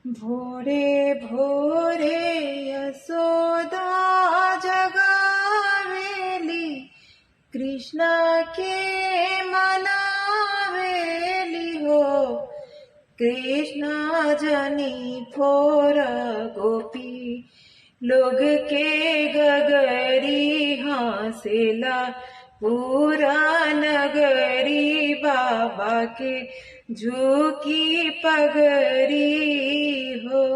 भोरे भोरे यशोदा जगावेली, कृष्ण के मनावेली हो। कृष्ण जनी फोर गोपी लोग के गगरी हंसेला, पूरा नगरी बाबा के झुकी पगरी हो।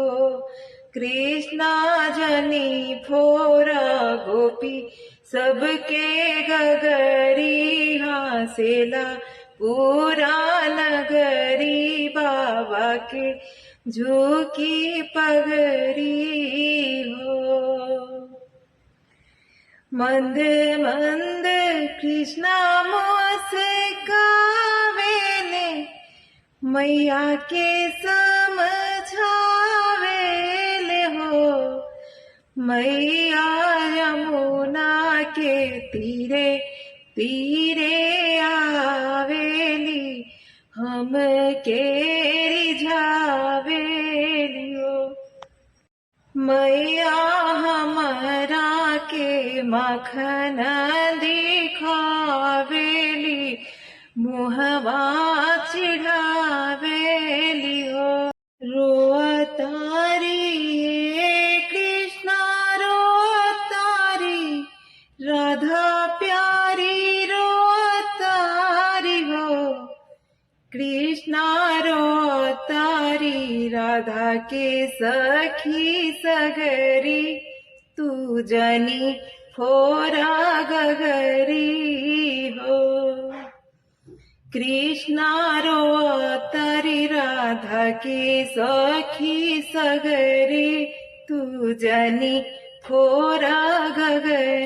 कृष्णा जनी फोरा गोपी सबके गगरी हंसेला, पूरा नगरी बाबा के झुकी पगरी हो। मंद मंद कृष्णा मुस्कावेले, मैया के समझावेले हो। मैया यमुना के तीरे तीरे आवेली, हम के रिझावेली हो। मैया हमारा के माखन दिखावेली, मुहवा चिढ़ावेली हो। रोअतारी ये कृष्णा रोअतारी, राधा प्यारी रोअतारी हो। कृष्णा रोअतारी राधा के सखी सगरी, तू जनी फोरा गगरी हो। कृष्णा रोअतारी राधा के सखी सगरी, तू जनी फोरा गगरी।